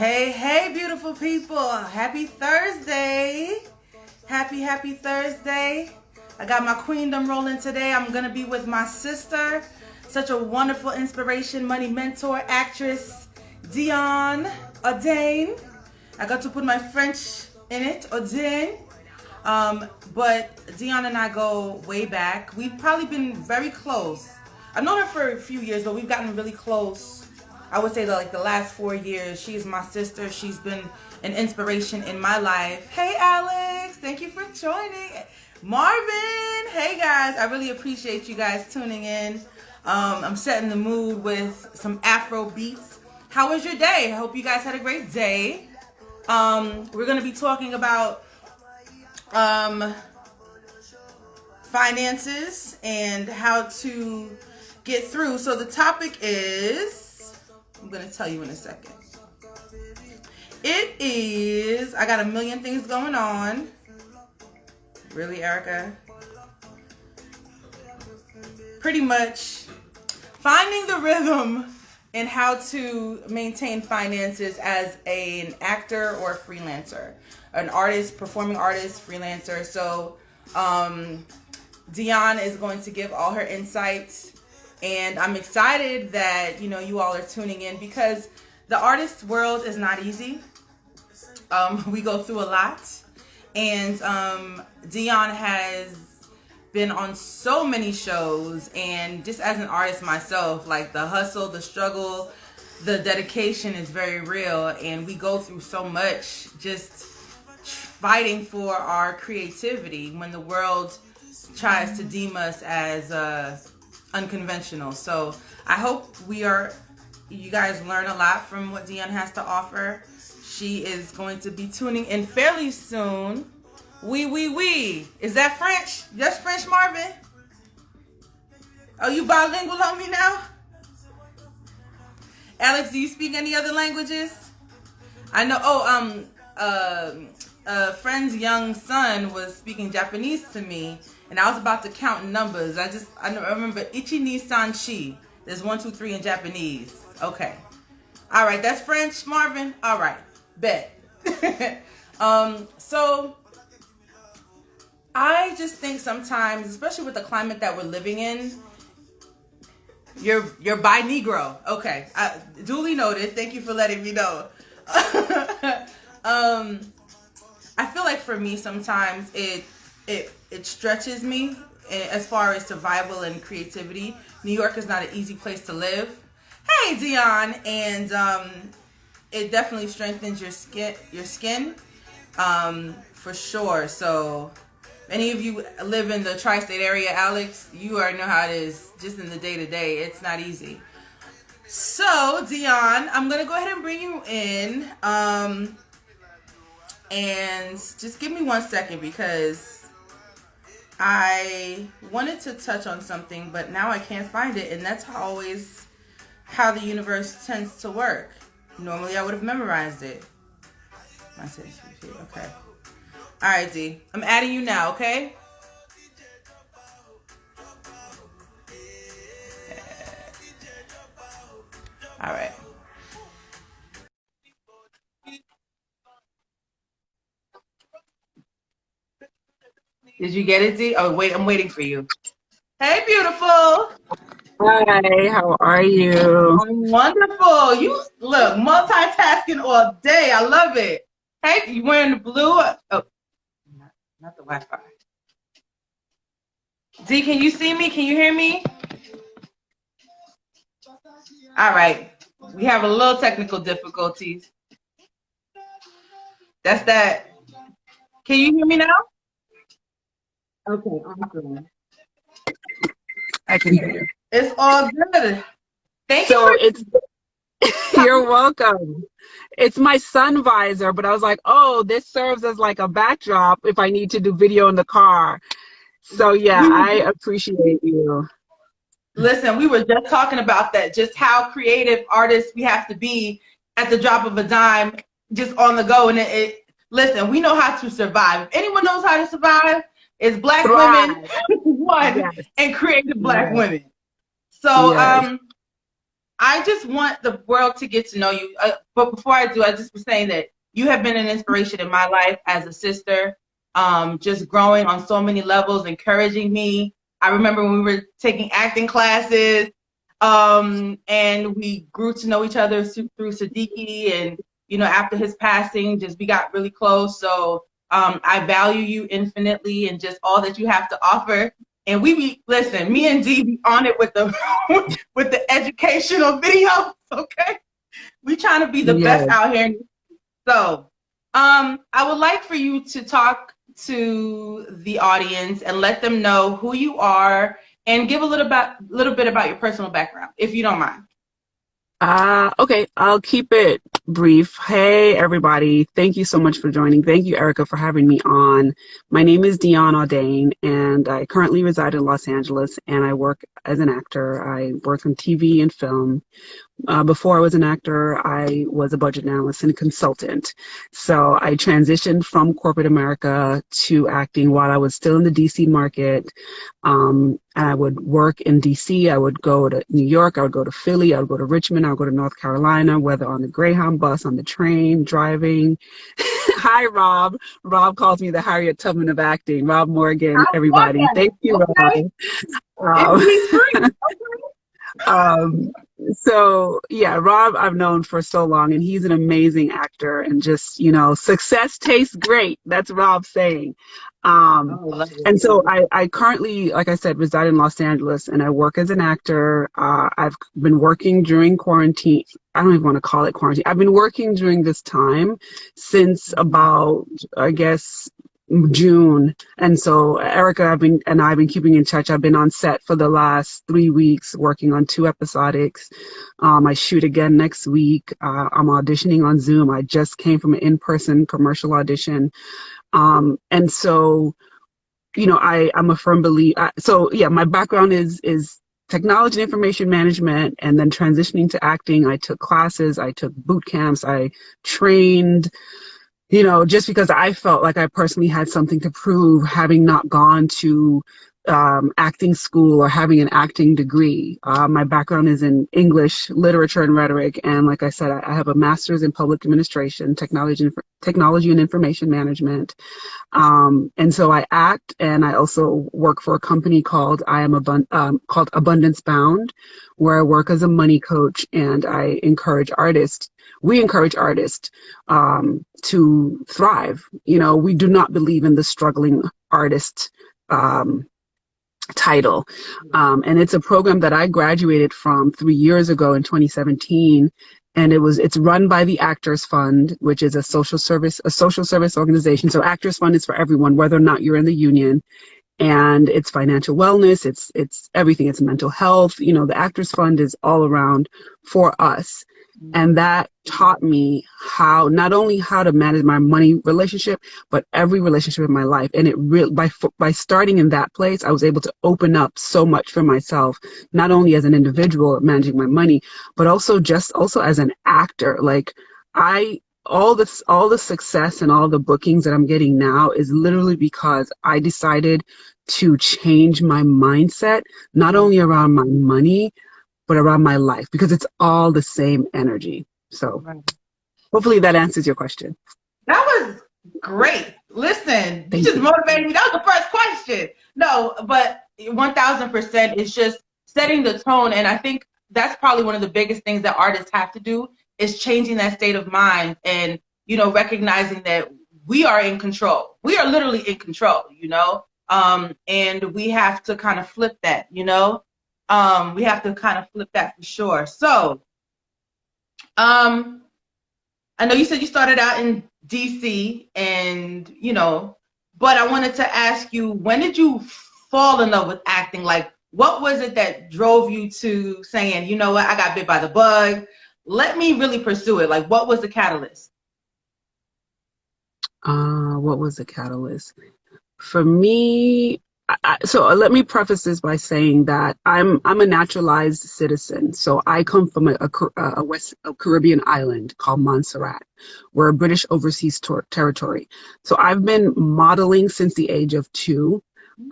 Hey, hey, beautiful people. Happy Thursday. Happy Thursday. I got my queendom rolling today. I'm going to be with my sister, such a wonderful inspiration, money mentor, actress, Dionne, Audain. I got to put my French in it, Audain. But Dionne and I go way back. We've probably been very close. I've known her for a few years, but we've gotten really close. I would say that the last 4 years. She's my sister. She's been an inspiration in my life. Hey, Alex. Thank you for joining. Marvin. Hey, guys. I really appreciate you guys tuning in. I'm setting the mood with some Afro beats. How was your day? I hope you guys had a great day. We're going to be talking about finances and how to get through. So the topic is, I'm going to tell you in a second. It is, I got a million things going on. Really, Erica? Pretty much finding the rhythm and how to maintain finances as an actor or a freelancer. An artist, performing artist, freelancer. So Dionne is going to give all her insights. And I'm excited that, you all are tuning in because the artist world is not easy. We go through a lot. And Dionne has been on so many shows. And just as an artist myself, the hustle, the struggle, the dedication is very real. And we go through so much just fighting for our creativity when the world tries to deem us as unconventional. So I hope you guys learn a lot from what Dionne has to offer. She is going to be tuning in fairly soon. Oui. Is that French? That's French, Marvin? Are you bilingual on me now? Alex, do you speak any other languages? I know, a friend's young son was speaking Japanese to me, and I was about to count numbers. I remember Ichi ni san shi. There's 1, 2, 3 in Japanese. Okay. All right, that's French, Marvin. All right, bet. So I just think sometimes, especially with the climate that we're living in, you're bi Negro. Okay, duly noted. Thank you for letting me know. I feel like for me sometimes it stretches me as far as survival and creativity. New York is not an easy place to live. Hey, Dionne, and it definitely strengthens your skin, for sure. So, any of you live in the tri-state area, Alex, you already know how it is. Just in the day-to-day, it's not easy. So, Dionne, I'm gonna go ahead and bring you in. And just give me 1 second because I wanted to touch on something, but now I can't find it. And that's always how the universe tends to work. Normally I would have memorized it. Okay. All right, D. I'm adding you now, okay? All right. Did you get it, D? Oh, wait, I'm waiting for you. Hey, beautiful. Hi, how are you? I'm wonderful. You look multitasking all day. I love it. Hey, you wearing the blue? Oh, not the Wi-Fi. D, can you see me? Can you hear me? All right. We have a little technical difficulties. That's that. Can you hear me now? Okay, awesome. I can hear you. It's all good. Thank you. So it's you're welcome. It's my sun visor, but I was like, oh, this serves as like a backdrop if I need to do video in the car. So yeah, I appreciate you. Listen, we were just talking about that, just how creative artists we have to be at the drop of a dime, just on the go. And listen, we know how to survive. If anyone knows how to survive, it's Black women, one, yes. And creative Black women. So yes. I just want the world to get to know you. But before I do, I just was saying that you have been an inspiration in my life as a sister, just growing on so many levels, encouraging me. I remember when we were taking acting classes, and we grew to know each other through Siddiqui, and after his passing, just we got really close. So I value you infinitely and just all that you have to offer. And listen, me and Dee be on it with the with the educational videos, okay? We trying to be the best out here. So I would like for you to talk to the audience and let them know who you are and give a little bit about your personal background, if you don't mind. Okay, I'll keep it brief. Hey, everybody. Thank you so much for joining. Thank you, Erica, for having me on. My name is Dionne Audain, and I currently reside in Los Angeles, and I work as an actor. I work on TV and film. Before I was an actor, I was a budget analyst and consultant. So I transitioned from corporate America to acting while I was still in the DC market. And I would work in DC. I would go to New York. I would go to Philly. I would go to Richmond. I would go to North Carolina, whether on the Greyhound bus, on the train, driving. Hi, Rob. Rob calls me the Harriet Tubman of acting. Rob Morgan, everybody. Thank you, okay. Rob. So yeah, Rob I've known for so long, and he's an amazing actor, and just, success tastes great. That's Rob saying. And so I currently, like I said, reside in Los Angeles, and I work as an actor. I've been working during quarantine. I don't even want to call it quarantine. I've been working during this time since about, I guess, June. And so Erica I've been keeping in touch. I've been on set for the last 3 weeks working on 2 episodics. I shoot again next week. I'm auditioning on Zoom. I just came from an in-person commercial audition. And so, I'm a firm believer. So yeah, my background is technology and information management, and then transitioning to acting. I took classes, I took boot camps, I trained, just because I felt like I personally had something to prove, having not gone to acting school or having an acting degree. My background is in English, literature, and rhetoric. And like I said, I have a master's in public administration, technology and information management. And so I act, and I also work for a company called called Abundance Bound, where I work as a money coach, and I encourage artists. We encourage artists to thrive. We do not believe in the struggling artist title. And it's a program that I graduated from 3 years ago in 2017. And it's run by the Actors Fund, which is a social service organization. So Actors Fund is for everyone, whether or not you're in the union. And it's financial wellness, it's everything, it's mental health. The Actors Fund is all around for us. And that taught me not only how to manage my money relationship, but every relationship in my life. And it really, by starting in that place, I was able to open up so much for myself, not only as an individual managing my money, but also as an actor. Like all the success and all the bookings that I'm getting now is literally because I decided to change my mindset, not only around my money, but around my life, because it's all the same energy. So hopefully that answers your question. That was great. Listen, you just motivated me. That was the first question. No, but 1000% is just setting the tone. And I think that's probably one of the biggest things that artists have to do is changing that state of mind and, recognizing that we are in control. We are literally in control, and we have to kind of flip that, we have to kind of flip that for sure. So, I know you said you started out in DC and, but I wanted to ask you, when did you fall in love with acting? Like, what was it that drove you to saying, you know what, I got bit by the bug. Let me really pursue it. Like, what was the catalyst? What was the catalyst? For me, so let me preface this by saying that I'm a naturalized citizen. So I come from a Caribbean island called Montserrat. We're a British overseas territory. So I've been modeling since the age of 2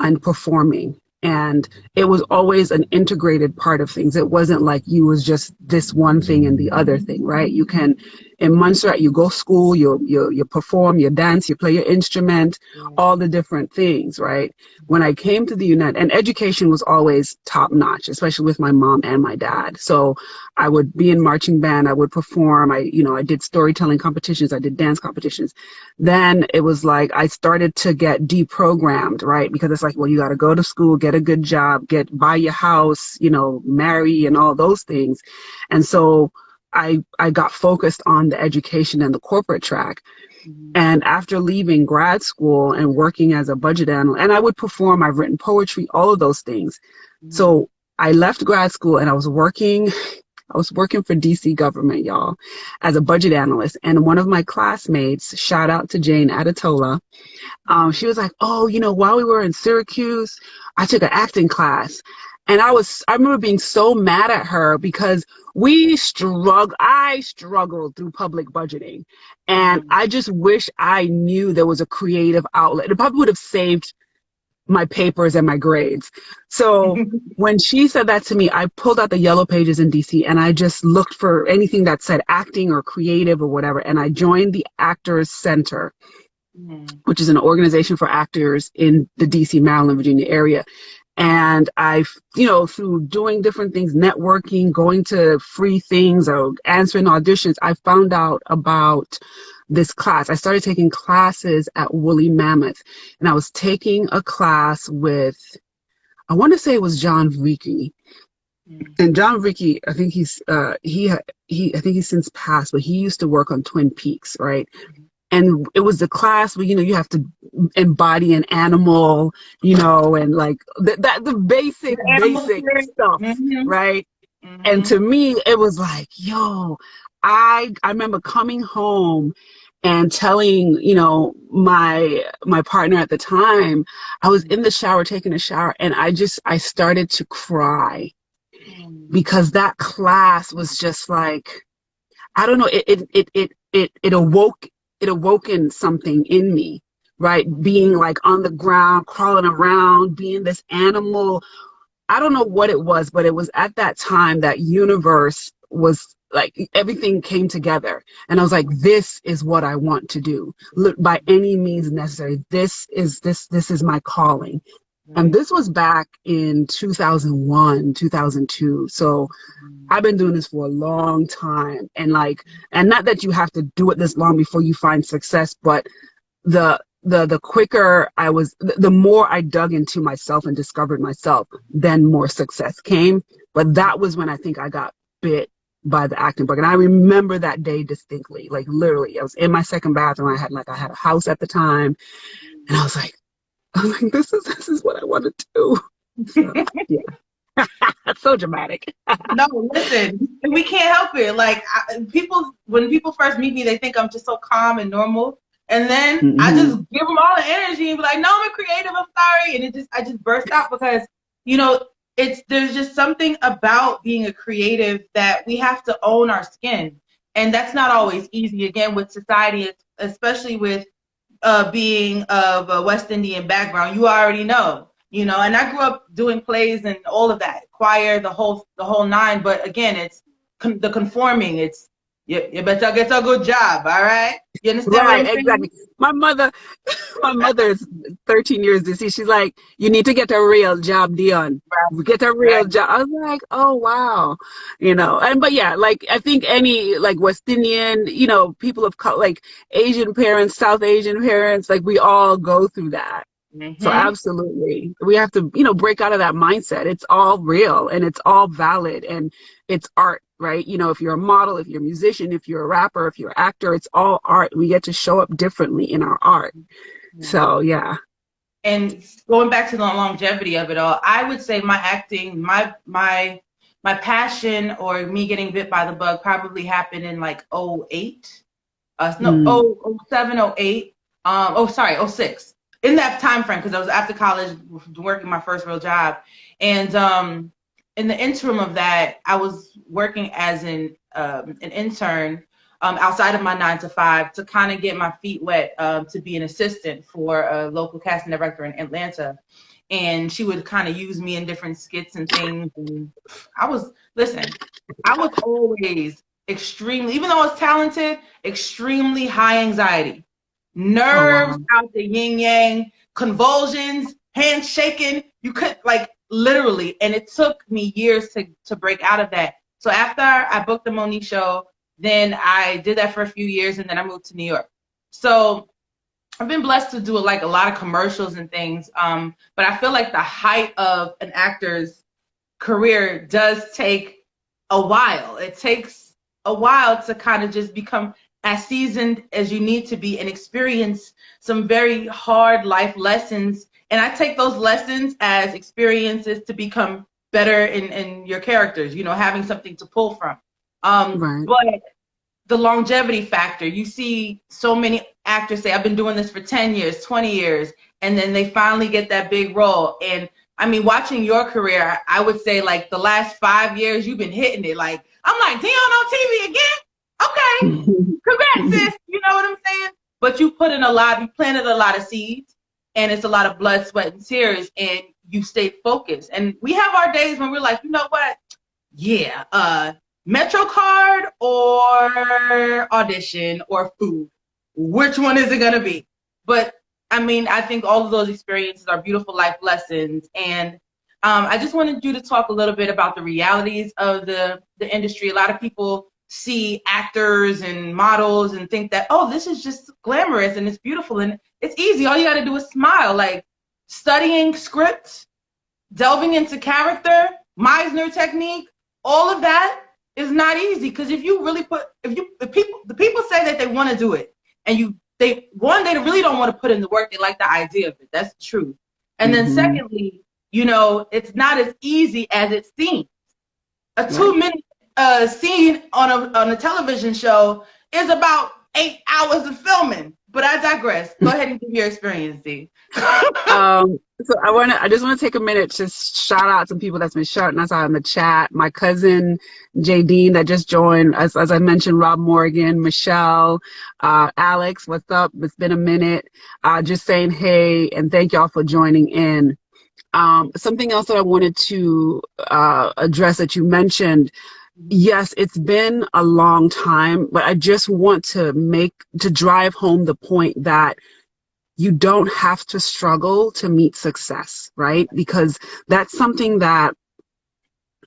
and performing. And it was always an integrated part of things. It wasn't like you was just this one thing and the other thing, right? You can, in Montserrat, you go school, you perform, you dance, you play your instrument, all the different things, right? When I came to the United, and education was always top notch, especially with my mom and my dad. So I would be in marching band, I would perform, I did storytelling competitions, I did dance competitions. Then it was like I started to get deprogrammed, right? Because it's like, well, you got to go to school, get a good job, buy your house, marry and all those things. And so I got focused on the education and the corporate track. And after leaving grad school and working as a budget analyst, and I would perform, I've written poetry, all of those things. So I left grad school and I was working for DC government, y'all, as a budget analyst. And one of my classmates, shout out to Jane Adatola, she was like, oh, while we were in Syracuse, I took an acting class. And I remember being so mad at her because I struggled through public budgeting. And I just wish I knew there was a creative outlet. It probably would have saved my papers and my grades. So when she said that to me, I pulled out the yellow pages in DC and I just looked for anything that said acting or creative or whatever. And I joined the Actors Center, which is an organization for actors in the DC, Maryland, Virginia area. And I, through doing different things, networking, going to free things or answering auditions, I found out about this class. I started taking classes at Woolly Mammoth, and I was taking a class with, I want to say it was John Vricky. And John Vricky, I think I think he's since passed, but he used to work on Twin Peaks, right? And it was the class where, you have to embody an animal, and like the basic stuff, right? And to me, it was like, yo, I remember coming home and telling, my partner at the time, I was in the shower, taking a shower, and I started to cry because that class was just like, I don't know, it awoken something in me, right? Being like on the ground, crawling around, being this animal. I don't know what it was, but it was at that time that universe was like everything came together. And I was like, this is what I want to do. Look, by any means necessary. This is my calling. And this was back in 2001, 2002. So I've been doing this for a long time. And not that you have to do it this long before you find success, but the quicker the more I dug into myself and discovered myself, then more success came. But that was when I think I got bit by the acting bug. And I remember that day distinctly, like literally I was in my second bathroom. I had a house at the time, and I was like, this is what I want to do. So, yeah. That's so dramatic. No, listen, we can't help it. Like when people first meet me, they think I'm just so calm and normal. And then I just give them all the energy and be like, no, I'm a creative, I'm sorry. And I just burst out because, there's just something about being a creative that we have to own our skin. And that's not always easy, again, with society, especially with being of a West Indian background. You already know, and I grew up doing plays and all of that, choir, the whole nine. But again, it's the conforming. It's you better get a good job, all right? You understand? Right, exactly. My mother is 13 years deceased. She's like, you need to get a real job, Dionne. Get a real job. I was like, oh wow, but yeah, like I think any like West Indian, people of color, like Asian parents, South Asian parents, like we all go through that. So absolutely, we have to, break out of that mindset. It's all real and it's all valid and it's art, right? If you're a model, if you're a musician, if you're a rapper, if you're an actor, it's all art. We get to show up differently in our art. So yeah. And going back to the longevity of it all, I would say my acting, my passion or me getting bit by the bug probably happened in like 08. 07, 08. Oh 06. In that time frame, because I was after college working my first real job. And in the interim of that, I was working as an intern outside of my 9 to 5 to kind of get my feet wet to be an assistant for a local casting director in Atlanta. and she would kind of use me in different skits and things. And listen, I was always extremely, even though I was talented, extremely high anxiety, Oh, nerves wow. out the yin yang, convulsions, hands shaking. You could, like, literally, and it took me years to break out of that. So after I booked the Monique show, then I did that for a few years, and then I moved to New York. So I've been blessed to do like a lot of commercials and things. But I feel like the height of an actor's career does take a while. It takes a while to kind of just become as seasoned as you need to be and experience some very hard life lessons. And I take those lessons as experiences to become better in your characters, you know, having something to pull from. Right. But the longevity factor, you see so many actors say, I've been doing this for 10 years, 20 years, and then they finally get that big role. And I mean, watching your career, I would say like the last 5 years, you've been hitting it. Like, I'm like, Dionne on TV again? Okay, congrats, sis. You know what I'm saying? But you put in a lot, you planted a lot of seeds, and it's a lot of blood, sweat, and tears, and you stayed focused. And we have our days when we're like, you know what? Yeah, Metro card or audition or food? Which one is it going to be? But I mean, I think all of those experiences are beautiful life lessons. And I just wanted you to talk a little bit about the realities of the industry. A lot of people see actors and models and think that, oh, this is just glamorous and it's beautiful and it's easy. All you got to do is smile. Like, studying script, delving into character, Meisner technique, all of that is not easy. Because if you really the people say that they want to do it, and they really don't want to put in the work. They like the idea of it. That's the truth. And then secondly, you know, it's not as easy as it seems. A 2-minute scene on a television show is about 8 hours of filming. But I digress. Go ahead and give your experience, D. So I just want to take a minute to shout out some people that's been shouting us out in the chat. My cousin Jadine that just joined, as I mentioned, Rob Morgan, Michelle, Alex, what's up? It's been a minute. Just saying hey, and thank y'all for joining in. Something else that I wanted to address that you mentioned. Yes, it's been a long time, but I just want to drive home the point that you don't have to struggle to meet success, right? Because that's something that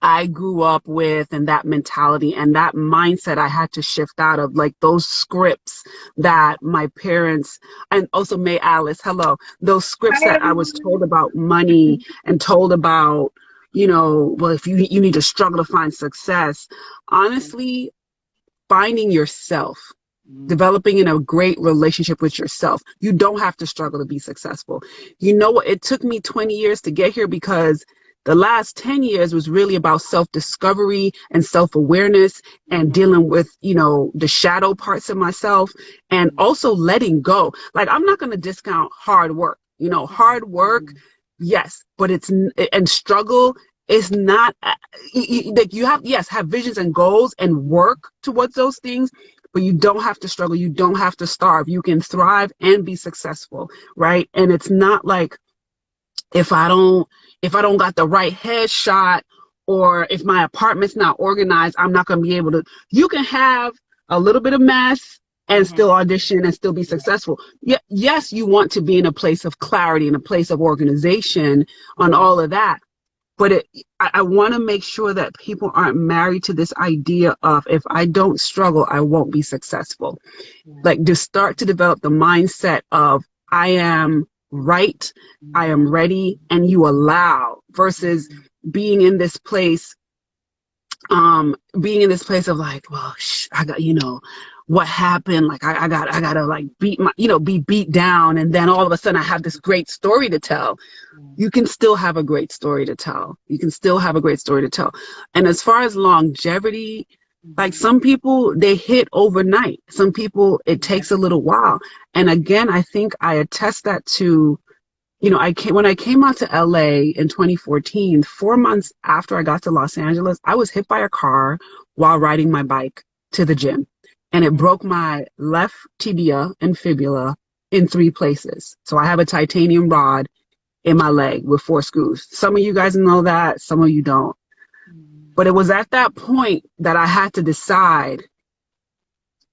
I grew up with, and that mentality and that mindset I had to shift out of, like those scripts that my parents, and also May Alice, hello, those scripts that I was told about money and told about, you know, well, if you need to struggle to find success. Honestly, finding yourself, developing in a great relationship with yourself. You don't have to struggle to be successful. You know what? It took me 20 years to get here because the last 10 years was really about self-discovery and self-awareness and dealing with, you know, the shadow parts of myself and also letting go. Like, I'm not going to discount hard work. You know, hard work, yes, but and struggle is not, like, you have visions and goals and work towards those things, but you don't have to struggle. You don't have to starve. You can thrive and be successful, right? And it's not like, if I don't got the right headshot, or if my apartment's not organized, I'm not going to be able to. You can have a little bit of mess and still audition and still be successful. Yes, you want to be in a place of clarity, in a place of organization on all of that. But I want to make sure that people aren't married to this idea of, if I don't struggle, I won't be successful. Like, to start to develop the mindset of, I am right, I am ready, and you allow, versus being in this place of like, well, I got, you know, what happened? Like, I gotta like be beat down. And then all of a sudden I have this great story to tell. You can still have a great story to tell. And as far as longevity, like, some people, they hit overnight. Some people, it takes a little while. And again, I think I attest that to, you know, when I came out to LA in 2014, 4 months after I got to Los Angeles, I was hit by a car while riding my bike to the gym. And it broke my left tibia and fibula in 3 places. So I have a titanium rod in my leg with 4 screws. Some of you guys know that, some of you don't. But it was at that point that I had to decide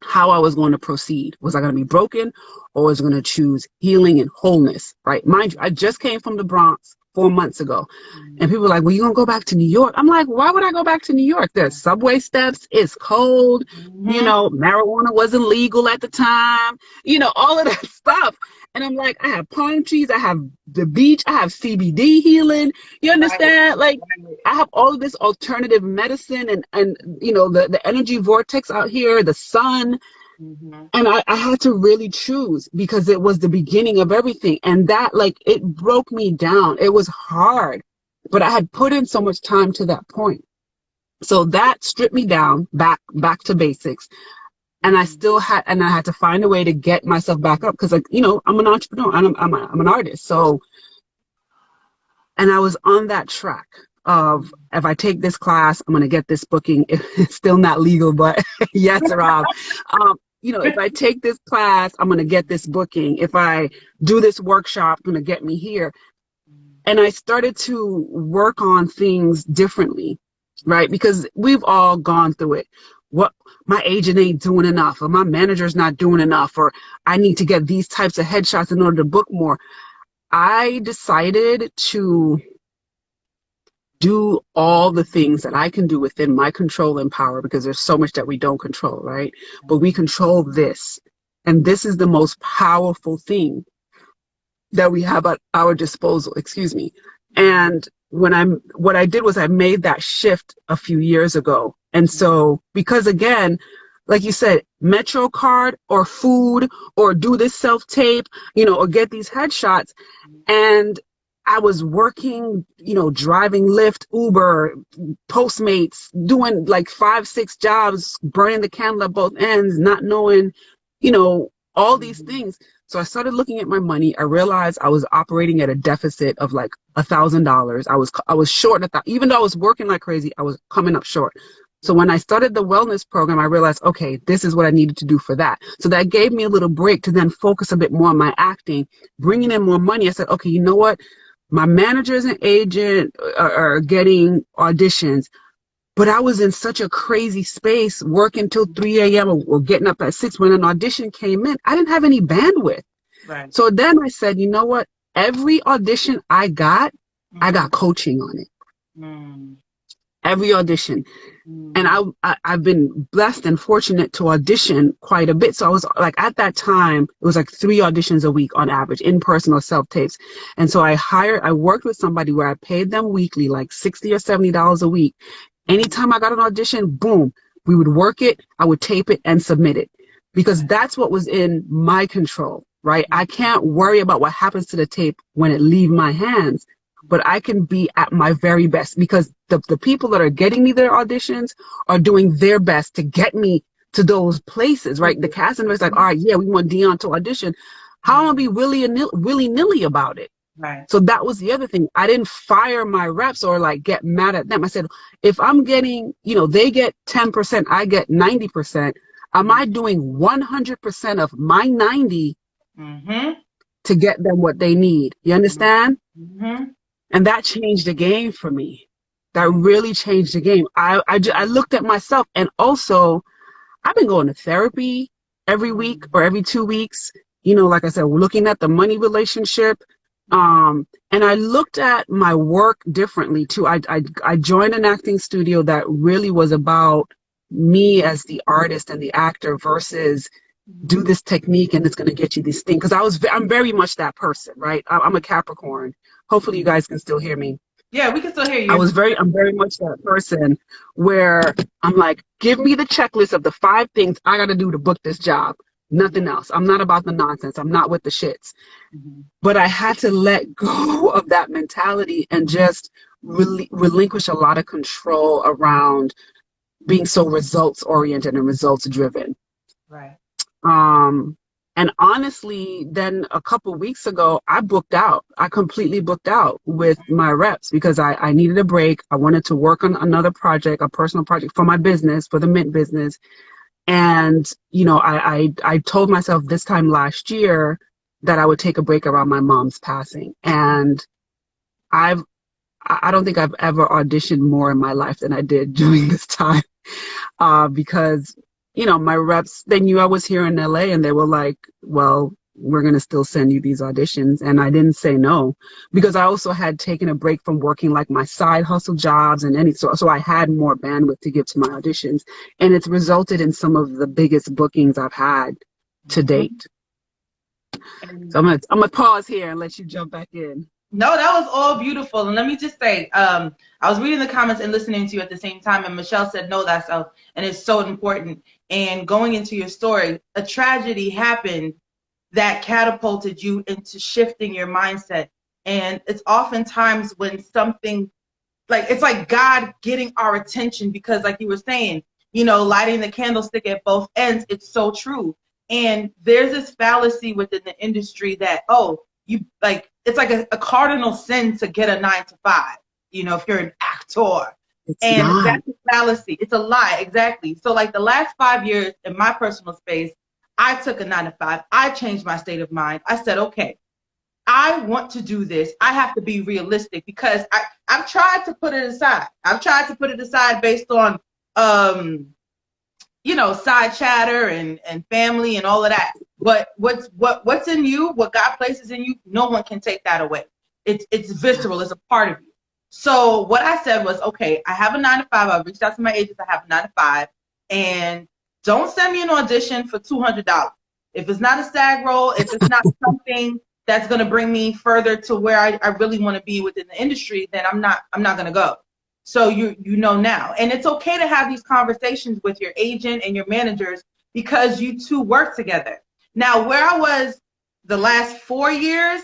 how I was going to proceed. Was I going to be broken, or was I going to choose healing and wholeness, right? Mind you, I just came from the Bronx 4 months ago. And people were like, well, you going to go back to New York? I'm like, why would I go back to New York? There's subway steps. It's cold. You know, marijuana wasn't legal at the time. You know, all of that stuff. And I'm like, I have palm trees. I have the beach. I have CBD healing. You understand? Like, I have all of this alternative medicine and you know, the energy vortex out here, the sun. And I had to really choose, because it was the beginning of everything. And that, like, it broke me down. It was hard, but I had put in so much time to that point. So that stripped me down back to basics. And I still had, and I had to find a way to get myself back up, because, like, you know, I'm an entrepreneur, I'm an artist. So, and I was on that track of, if I take this class, I'm going to get this booking. It's still not legal, but yes, Rob. You know, if I take this class, I'm going to get this booking. If I do this workshop, I'm going to get me here. And I started to work on things differently, right? Because we've all gone through it. What, my agent ain't doing enough, or my manager's not doing enough, or I need to get these types of headshots in order to book more. I decided to do all the things that I can do within my control and power, because there's so much that we don't control, right? But we control this. And this is the most powerful thing that we have at our disposal, excuse me. And what I did was I made that shift a few years ago. And so, because again, like you said, Metro card or food or do this self-tape, you know, or get these headshots. And I was working, you know, driving Lyft, Uber, Postmates, doing like 5, 6 jobs, burning the candle at both ends, not knowing, you know, all these things. So I started looking at my money. I realized I was operating at a deficit of like $1,000. I was short. Even though I was working like crazy, I was coming up short. So when I started the wellness program, I realized, okay, this is what I needed to do for that. So that gave me a little break to then focus a bit more on my acting, bringing in more money. I said, okay, you know what? My managers and agent are getting auditions, but I was in such a crazy space, working till 3 a.m. or getting up at 6. When an audition came in, I didn't have any bandwidth. Right. So then I said, you know what? Every audition I got coaching on it. Every audition. And I've been blessed and fortunate to audition quite a bit. So I was like, at that time, it was like 3 auditions a week on average, in person or self-tapes. And so I worked with somebody where I paid them weekly, like $60 or $70 a week. Anytime I got an audition, boom, we would work it, I would tape it and submit it, because that's what was in my control, right? I can't worry about what happens to the tape when it leaves my hands, but I can be at my very best, because the people that are getting me their auditions are doing their best to get me to those places, right? The casting is like, all right, yeah, we want Dionne to audition. How am I be willy-nilly about it? Right. So that was the other thing. I didn't fire my reps or like get mad at them. I said, if I'm getting, you know, they get 10%, I get 90%. Am I doing 100% of my 90 to get them what they need? You understand? And that changed the game for me. That really changed the game. I looked at myself, and also I've been going to therapy every week or every 2 weeks. You know, like I said, we're looking at the money relationship. And I looked at my work differently too. I joined an acting studio that really was about me as the artist and the actor versus do this technique and it's going to get you this thing. Because I'm very much that person, right? I'm a Capricorn. Hopefully you guys can still hear me. Yeah, we can still hear you. I'm very much that person where I'm like, give me the checklist of the 5 things I got to do to book this job. Nothing else. I'm not about the nonsense. I'm not with the shits. But I had to let go of that mentality and just relinquish a lot of control around being so results oriented and results driven. Right. And honestly, then a couple weeks ago, I booked out. I completely booked out with my reps because I needed a break. I wanted to work on another project, a personal project for my business, for the Mint business. And, you know, I told myself this time last year that I would take a break around my mom's passing. And I don't think I've ever auditioned more in my life than I did during this time. Because, you know, my reps, they knew I was here in LA and they were like, well, we're going to still send you these auditions. And I didn't say no because I also had taken a break from working like my side hustle jobs and so I had more bandwidth to give to my auditions. And it's resulted in some of the biggest bookings I've had to date. So I'm gonna pause here and let you jump back in. No, that was all beautiful. And let me just say, I was reading the comments and listening to you at the same time, and Michelle said, know thyself, and it's so important. And going into your story, a tragedy happened that catapulted you into shifting your mindset. And it's oftentimes when something, like, it's like God getting our attention because, like you were saying, you know, lighting the candlestick at both ends, it's so true. And there's this fallacy within the industry that, oh, you like, it's like a cardinal sin to get a 9 to 5, you know, if you're an actor. And that's a fallacy. It's a lie. Exactly. So like the last 5 years in my personal space, I took a 9 to 5. I changed my state of mind. I said, okay, I want to do this. I have to be realistic because I've tried to put it aside. I've tried to put it aside based on, you know, side chatter and family and all of that. But what's in you, what God places in you, no one can take that away. It's visceral. It's a part of you. So what I said was, okay, I have a 9 to 5. I reached out to my agents. I have a 9 to 5, and don't send me an audition for $200. If it's not a SAG role, if it's not something that's going to bring me further to where I really want to be within the industry, then I'm not going to go. So you know now. And it's okay to have these conversations with your agent and your managers because you two work together. Now, where I was the last 4 years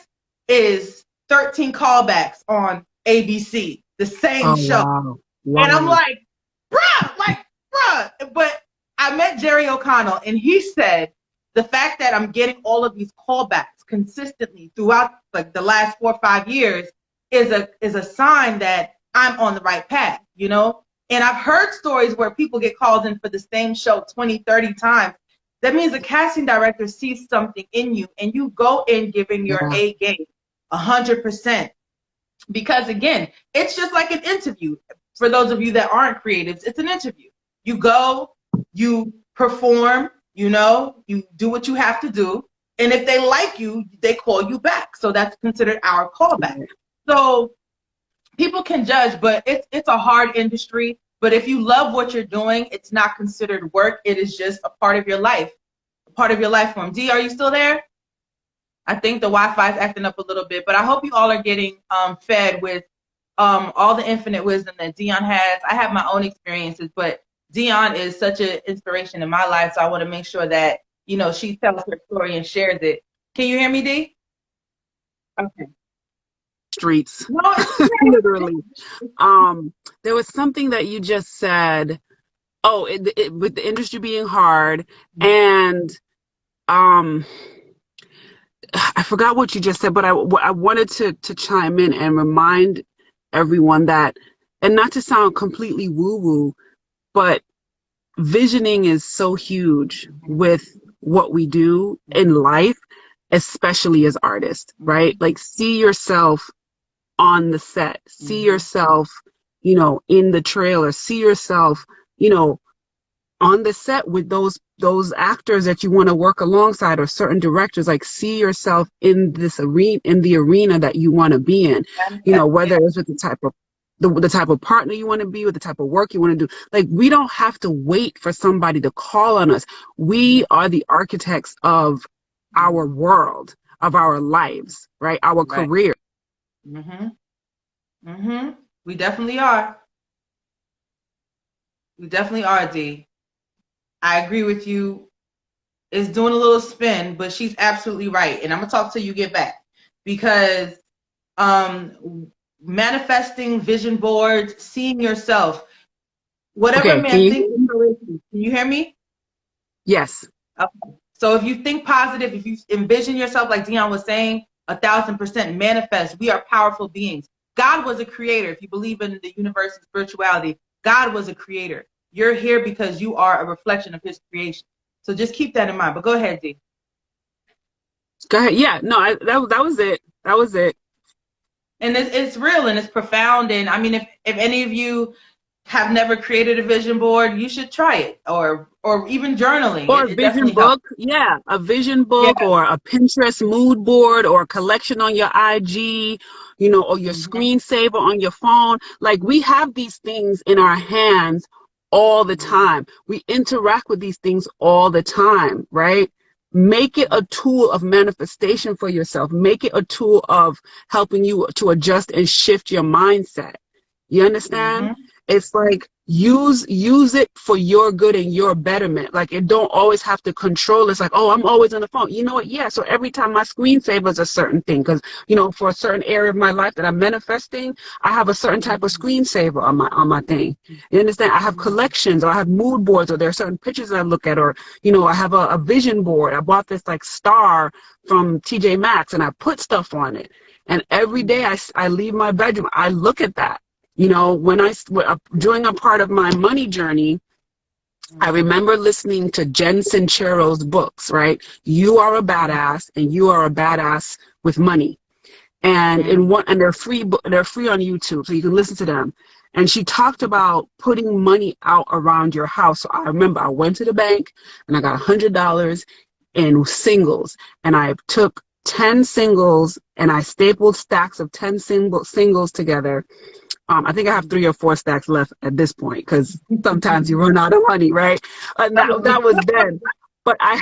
is 13 callbacks on ABC, the same show. Wow. Wow. And I'm like, bruh. But I met Jerry O'Connell, and he said the fact that I'm getting all of these callbacks consistently throughout like the last 4 or 5 years is a sign that I'm on the right path, you know? And I've heard stories where people get called in for the same show 20, 30 times. That means the casting director sees something in you and you go in giving your A game 100%. Because again, it's just like an interview. For those of you that aren't creatives, it's an interview. You go, you perform, you know, you do what you have to do. And if they like you, they call you back. So that's considered our callback. So people can judge, but it's a hard industry. But if you love what you're doing, it's not considered work. It is just a part of your life, a part of your life form. D, are you still there? I think the Wi-Fi is acting up a little bit, but I hope you all are getting fed with all the infinite wisdom that Dionne has. I have my own experiences, but Dionne is such an inspiration in my life, so I want to make sure that, you know, she tells her story and shares it. Can you hear me, D? Okay. Streets. No, it's literally. There was something that you just said. Oh, with the industry being hard, and I forgot what you just said, but I wanted to chime in and remind everyone that, and not to sound completely woo-woo, but visioning is so huge with what we do in life, especially as artists, right? Like, see yourself on the set, see yourself, you know, in the trailer, see yourself, you know, on the set with those actors that you want to work alongside, or certain directors. Like, see yourself in this arena, in the arena that you want to be in, you know, whether it's with the type of partner you want to be with, the type of work you want to do. Like, we don't have to wait for somebody to call on us. We are the architects of our world, of our lives, right? Our career. We definitely are. We definitely are, D. I agree with you. It's doing a little spin, but she's absolutely right. And I'm going to talk till you get back. Because manifesting, vision boards, seeing yourself, whatever man thinks. Can you hear me? Yes. Okay. So if you think positive, if you envision yourself, like Dionne was saying, 1,000% manifest. We are powerful beings. God was a creator. If you believe in the universe and spirituality, God was a creator. You're here because you are a reflection of his creation. So just keep that in mind. But go ahead, D. Go ahead. Yeah, no, that was it. That was it. And it's real and it's profound. And I mean, if any of you have never created a vision board, you should try it, or even journaling. Or a It vision definitely helps. book. Yeah, a vision Yeah. book or a Pinterest mood board or a collection on your IG, you know, or your Mhm. screensaver on your phone. Like we have these things in our hands all the time. We interact with these things all the time, right? Make it a tool of manifestation for yourself. Make it a tool of helping you to adjust and shift your mindset. You understand? Mhm. It's like use it for your good and your betterment. Like it don't always have to control. It's like, oh, I'm always on the phone. You know what? Yeah. So every time my screensaver is a certain thing, because you know, for a certain area of my life that I'm manifesting, I have a certain type of screensaver on my thing. You understand? I have collections, or I have mood boards, or there are certain pictures that I look at, or you know, I have a vision board. I bought this like star from TJ Maxx, and I put stuff on it. And every day I leave my bedroom, I look at that. You know, during a part of my money journey, I remember listening to Jen Sincero's books, right? You Are a Badass and You Are a Badass with Money. And they're free on YouTube, so you can listen to them. And she talked about putting money out around your house. So I remember I went to the bank and I got $100 in singles, and I took 10 singles and I stapled stacks of 10 singles together. I think I have 3 or 4 stacks left at this point because sometimes you run out of money, right? And that was then. But I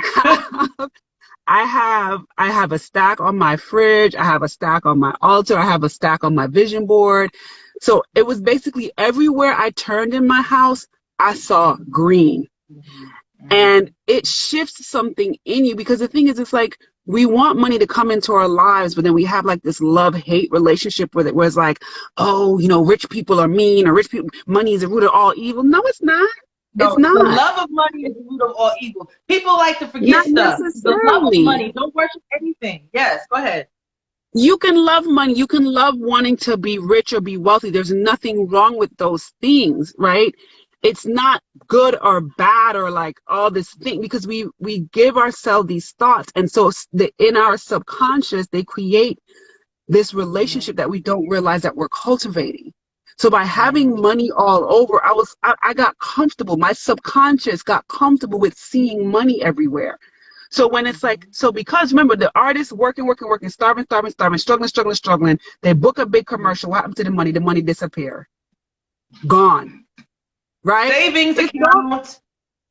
have a stack on my fridge. I have a stack on my altar. I have a stack on my vision board. So it was basically everywhere I turned in my house, I saw green. And it shifts something in you, because the thing is, it's like we want money to come into our lives, but then we have like this love-hate relationship with it, where it's like, oh, you know, rich people are mean, or rich people, money is the root of all evil. No, it's not. No, It's the not. love of money is the root of all evil. People like to forget Not stuff. The love of necessarily. money. Don't worship anything. Yes, go ahead. You can love money. You can love wanting to be rich or be wealthy. There's nothing wrong with those things, right? It's not good or bad or like all this thing, because we give ourselves these thoughts, and so in our subconscious they create this relationship that we don't realize that we're cultivating. So by having money all over, I got comfortable. My subconscious got comfortable with seeing money everywhere. So when it's like, so because remember, the artists working, starving, struggling, they book a big commercial. What happened to the money? The money disappear. Gone. Right? Savings account.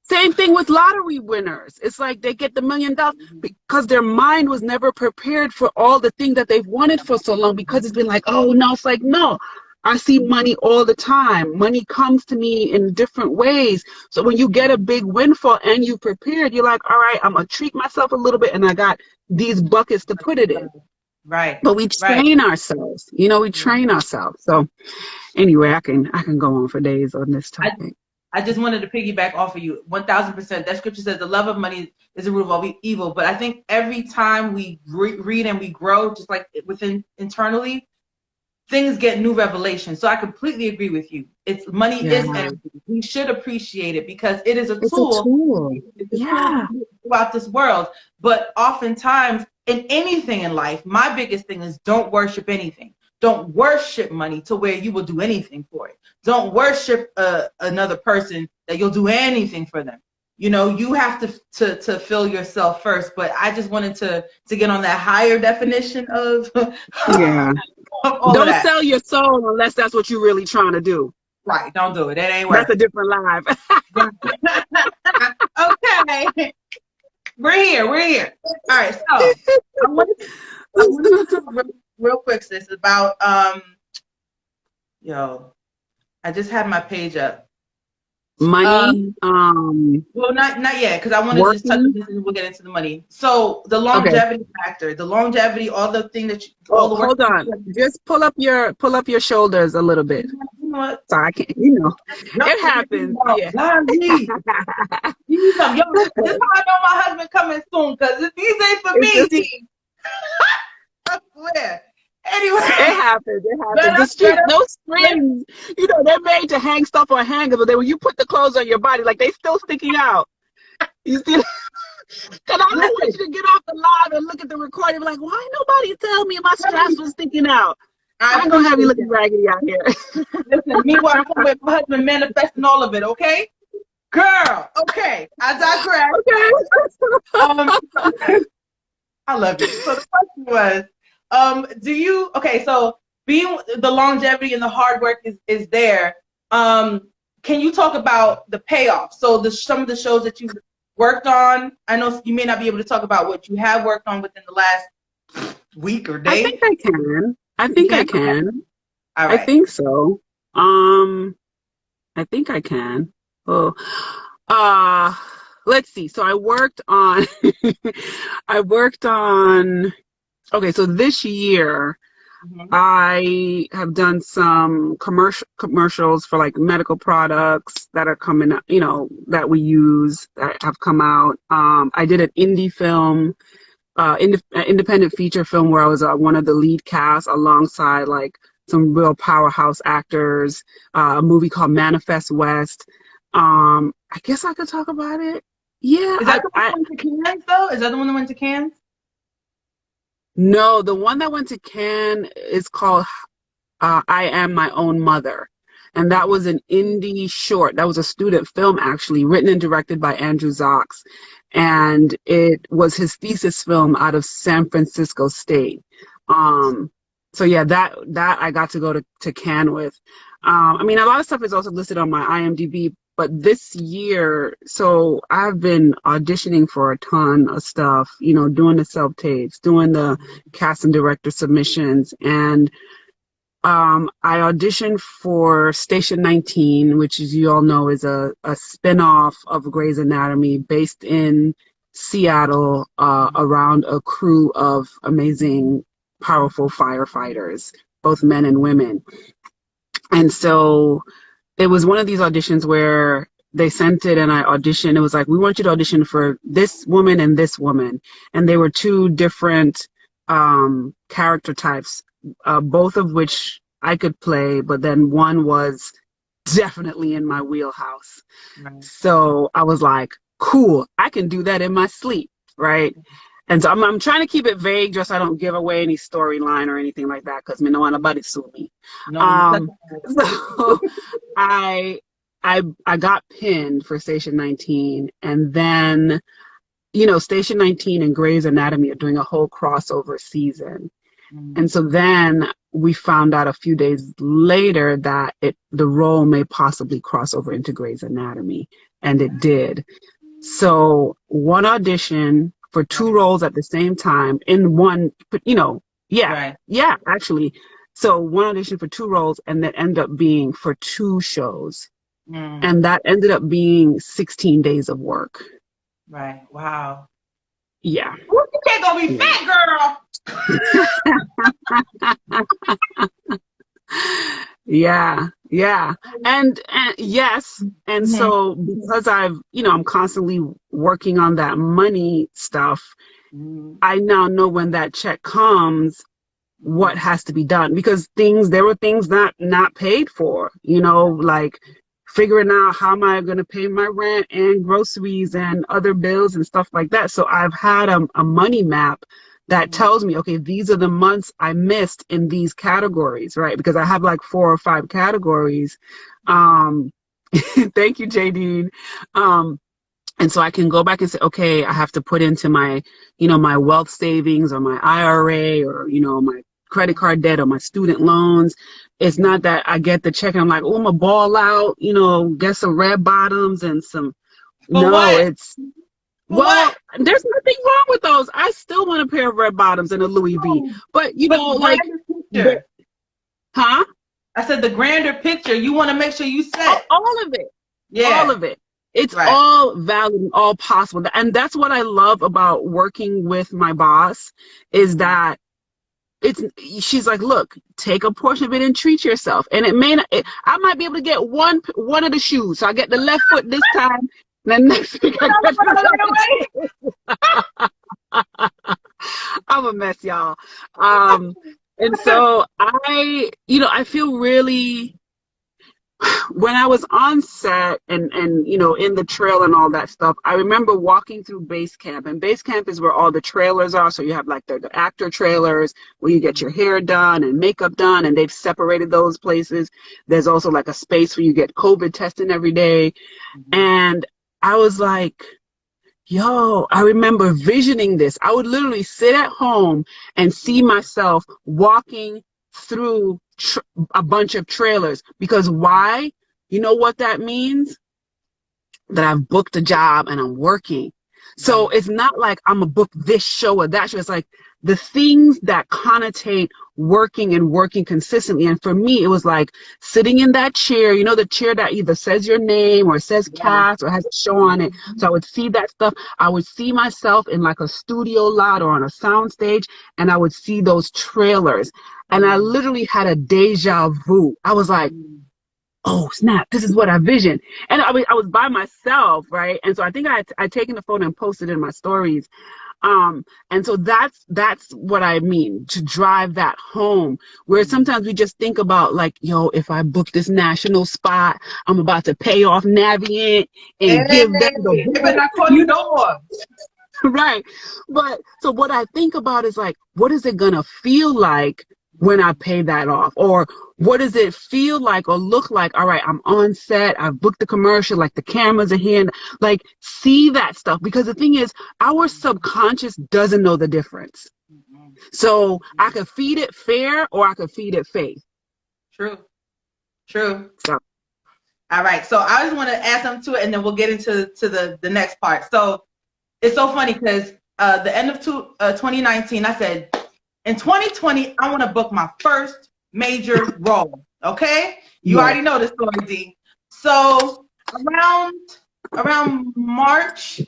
Same thing with lottery winners. It's like they get the $1 million because their mind was never prepared for all the things that they've wanted for so long, because it's been like, oh no, it's like, no, I see money all the time. Money comes to me in different ways. So when you get a big windfall and you prepared, you're like, all right, I'm going to treat myself a little bit, and I got these buckets to put it in. Right. But we train ourselves, you know, we train ourselves. So anyway, I can go on for days on this topic. I just wanted to piggyback off of you 1000%. That scripture says the love of money is the root of all evil. But I think every time we read and we grow, just like within internally, things get new revelation. So I completely agree with you. It's money is energy. We should appreciate it because it is a tool. It's a tool throughout this world. But oftentimes in anything in life, my biggest thing is don't worship anything. Don't worship money to where you will do anything for it. Don't worship another person that you'll do anything for them. You know, you have to fill yourself first. But I just wanted to get on that higher definition of Don't sell your soul unless that's what you're really trying to do. Right. Don't do it. That ain't working. That's a different life. Okay. We're here. All right. So I wanted to talk real quick, sis, about I just had my page up. Money. Well, not yet, because I want to just touch on this and we'll get into the money. So the longevity factor, all the thing that hold on. Just pull up your shoulders a little bit. You know what? So I can't, it happens. Yeah. This is how I know my husband coming soon, because these ain't for me, D. I swear. Anyway, it happens. No strings. They're made to hang stuff on hangers, but then when you put the clothes on your body, like they still sticking out. You see? Because I don't want you to get off the live and look at the recording, like, why nobody tell me my straps was sticking out? I ain't gonna have you looking raggedy out here. Listen, meanwhile, I'm with my husband manifesting all of it, okay? Girl, okay. I digress. I love you. So the question was, so being the longevity and the hard work is there. Can you talk about the payoff? So some of the shows that you've worked on, I know you may not be able to talk about what you have worked on within the last week or day. I think I can. I can. All right. I think so. I think I can. Oh, let's see. So I worked on, okay, so this year, I have done some commercials for like medical products that are coming up, that we use that have come out. I did an indie film, independent feature film where I was one of the lead cast alongside like some real powerhouse actors, a movie called Manifest West. I guess I could talk about it. Yeah. Is that the one that went to Cannes though? Is that the one that went to Cannes? No, the one that went to Cannes is called I Am My Own Mother. And that was an indie short. That was a student film, actually, written and directed by Andrew Zox. And it was his thesis film out of San Francisco State. So yeah, that I got to go to Cannes with. I mean, a lot of stuff is also listed on my IMDb, but this year, so I've been auditioning for a ton of stuff, doing the self-tapes, doing the cast and director submissions, and I auditioned for Station 19, which, as you all know, is a spin-off of Grey's Anatomy based in Seattle, around a crew of amazing, powerful firefighters, both men and women. And so it was one of these auditions where they sent it and I auditioned. It was like, we want you to audition for this woman and this woman. And they were two different character types, both of which I could play, but then one was definitely in my wheelhouse. Right. So I was like, cool, I can do that in my sleep, right? And so I'm trying to keep it vague just so I don't give away any storyline or anything like that, because no one about to sue me. So I got pinned for Station 19, and then Station 19 and Grey's Anatomy are doing a whole crossover season. And so then we found out a few days later that the role may possibly cross over into Grey's Anatomy, and it did. So one audition for two roles at the same time in one, actually. So one audition for two roles, and that ended up being for two shows. And that ended up being 16 days of work. Right. Wow. Yeah. You can't go be fat, girl. Yeah. And yes. And so because I'm constantly working on that money stuff, I now know when that check comes, what has to be done, because there were things not paid for, like figuring out how am I going to pay my rent and groceries and other bills and stuff like that. So I've had a money map that tells me, okay, these are the months I missed in these categories, right? Because I have like 4 or 5 categories. Thank you, J.D. And so I can go back and say, okay, I have to put into my, my wealth savings or my IRA or, my credit card debt or my student loans. It's not that I get the check and I'm like, oh, I'm a ball out, get some red bottoms and some. There's nothing wrong with those. I still want a pair of red bottoms and a Louis V. But huh? I said the grander picture. You want to make sure you set all of it. Yeah, all of it. It's all valid and all possible. And that's what I love about working with my boss is that she's like, look, take a portion of it and treat yourself. And it may not, I might be able to get one of the shoes. So I get the left foot this time. Then next week I get I'm a mess, y'all. And so I feel really, when I was on set and you know, in the trail and all that stuff, I remember walking through base camp, and base camp is where all the trailers are. So you have like the actor trailers where you get your hair done and makeup done, and they've separated those places. There's also like a space where you get COVID testing every day. And I was like, yo, I remember visioning this. I would literally sit at home and see myself walking through a bunch of trailers. Because why? You know what that means? That I've booked a job and I'm working. So it's not like I'm gonna book this show or that show. It's like the things that connotate working and working consistently. And for me, it was like sitting in that chair, you know, the chair that either says your name or says cast or has a show on it. So I would see that stuff. I would see myself in like a studio lot or on a sound stage, and I would see those trailers. And I literally had a deja vu. I was like, oh snap, this is what I visioned. And I was by myself, right? And so I think I'd taken the photo and posted it in my stories. And so that's what I mean, to drive that home, where sometimes we just think about like, yo, if I book this national spot, I'm about to pay off Navient and give them the, you know, right. But so what I think about is like, what is it gonna feel like when I pay that off? Or what does it feel like or look like? All right, I'm on set, I've booked the commercial, like the cameras are here, like see that stuff. Because the thing is, our subconscious doesn't know the difference. So I could feed it fear or I could feed it faith. True. True. So. All right. So I just want to add something to it, and then we'll get into the next part. So it's so funny because the end of 2019, I said, in 2020, I want to book my first major role. Okay? You already know the story, D. So around March,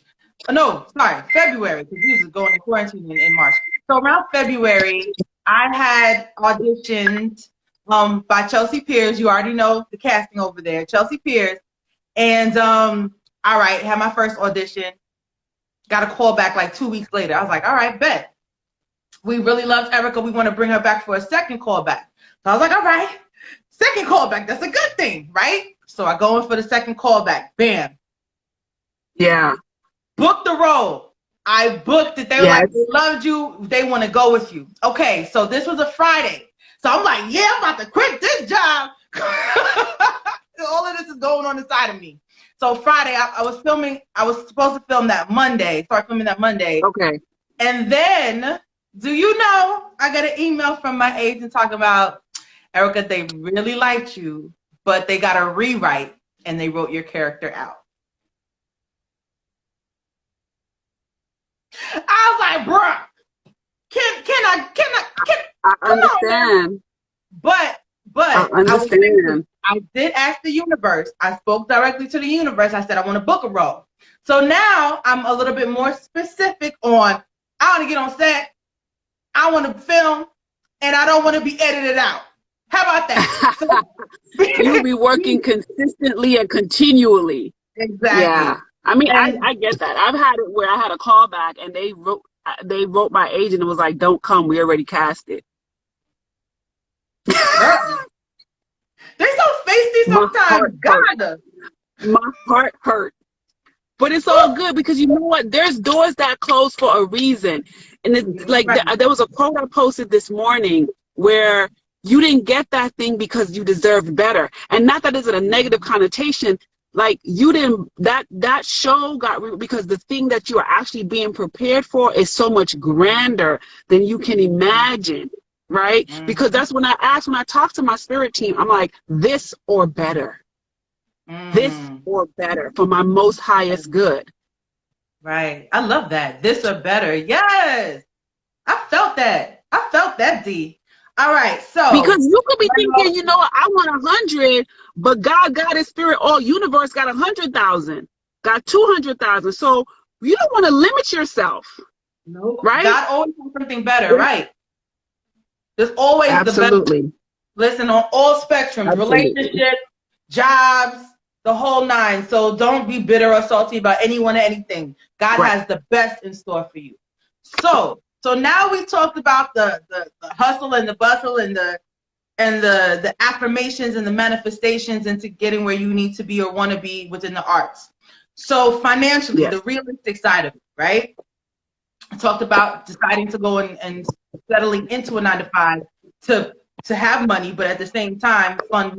February, because we was going to quarantine in March. So around February, I had auditioned by Chelsea Piers. You already know the casting over there, Chelsea Piers. And all right, had my first audition. Got a call back like 2 weeks later. I was like, all right, bet. We really loved Erica. We want to bring her back for a second callback. So I was like, all right, second callback. That's a good thing, right? So I go in for the second callback. Bam. Yeah. Booked the role. I booked it. They were like, they loved you. They want to go with you. Okay, so this was a Friday. So I'm like, yeah, I'm about to quit this job. All of this is going on inside of me. So Friday, I was filming. I was supposed to film that Monday. Start filming that Monday. Okay. And then, do you know, I got an email from my agent talking about, Erica, they really liked you, but they got a rewrite and they wrote your character out. I was like, bruh, I understand. But I understand. I did ask the universe. I spoke directly to the universe. I said, I want to book a role. So now I'm a little bit more specific on, I want to get on set, I want to film, and I don't want to be edited out. How about that? You'll be working consistently and continually. Exactly. Yeah. I mean, I get that. I've had it where I had a callback and they wrote my agent and was like, don't come. We already cast it. They're so feisty sometimes. God. My heart hurt. But it's all good because you know what? There's doors that close for a reason. And it's like there was a quote I posted this morning where you didn't get that thing because you deserved better. And not that it's a negative connotation. Like you didn't, that show got, because the thing that you are actually being prepared for is so much grander than you can imagine. Right? Mm-hmm. Because that's when I talk to my spirit team, I'm like, this or better. This or better for my most highest good. Right. I love that. This or better. Yes. I felt that, D. All right. So because you could be thinking, you know, I want 100, but God got his spirit, all universe got 100,000, got 200,000. So you don't want to limit yourself. No. Right? God always has something better, right? There's always absolutely the better. Listen, on all spectrums, absolutely. Relationships, jobs, the whole nine. So don't be bitter or salty about anyone or anything. God has the best in store for you. So now we talked about the hustle and the bustle and the and the affirmations and the manifestations into getting where you need to be or want to be within the arts. So financially, Yes. the realistic side of it, right? I talked about deciding to go and settling into a 9 to 5 to have money, but at the same time fund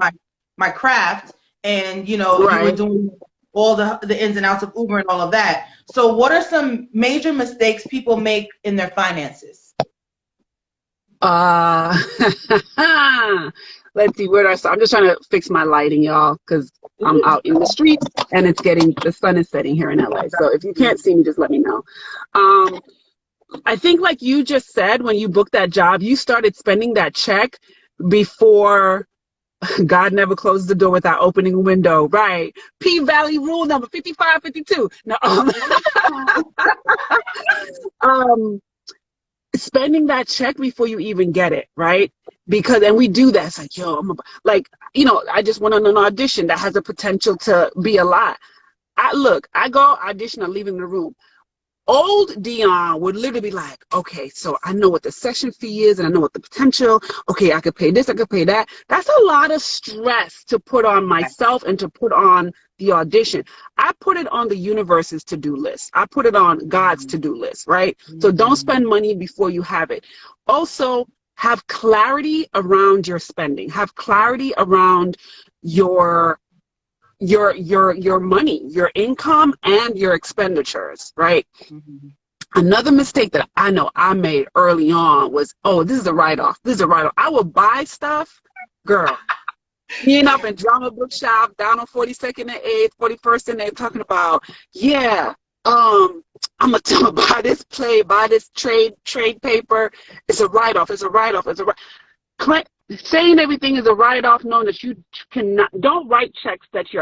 my craft. And you were Right. doing all the ins and outs of Uber and all of that. So what are some major mistakes people make in their finances? Let's see, where do I start? I'm just trying to fix my lighting, y'all, because I'm out in the street and the sun is setting here in LA. So if you can't see me, just let me know. I think like you just said, when you booked that job, you started spending that check before God never closes the door without opening a window. Right. P-Valley rule number 5552. No, spending that check before you even get it, right? Because, and we do that. It's like, yo, I just went on an audition that has a potential to be a lot. I go audition, I'm leaving the room. Old Dionne would literally be like, okay, so I know what the session fee is and I know what the potential, okay, I could pay this, I could pay that. That's a lot of stress to put on myself and to put on the audition. I put it on the universe's to-do list. I put it on God's to-do list, right? So don't spend money before you have it. Also, have clarity around your spending. Have clarity around your money, your income, and your expenditures, right? Mm-hmm. Another mistake that I know I made early on was, this is a write-off. This is a write-off. I would buy stuff, girl. Being up in drama bookshop down on 42nd and 8th, 41st and 8th, talking about, I'm gonna tell buy this play, buy this trade paper. It's a write-off. It's a write-off. It's a saying everything is a write-off, knowing that you don't write checks that you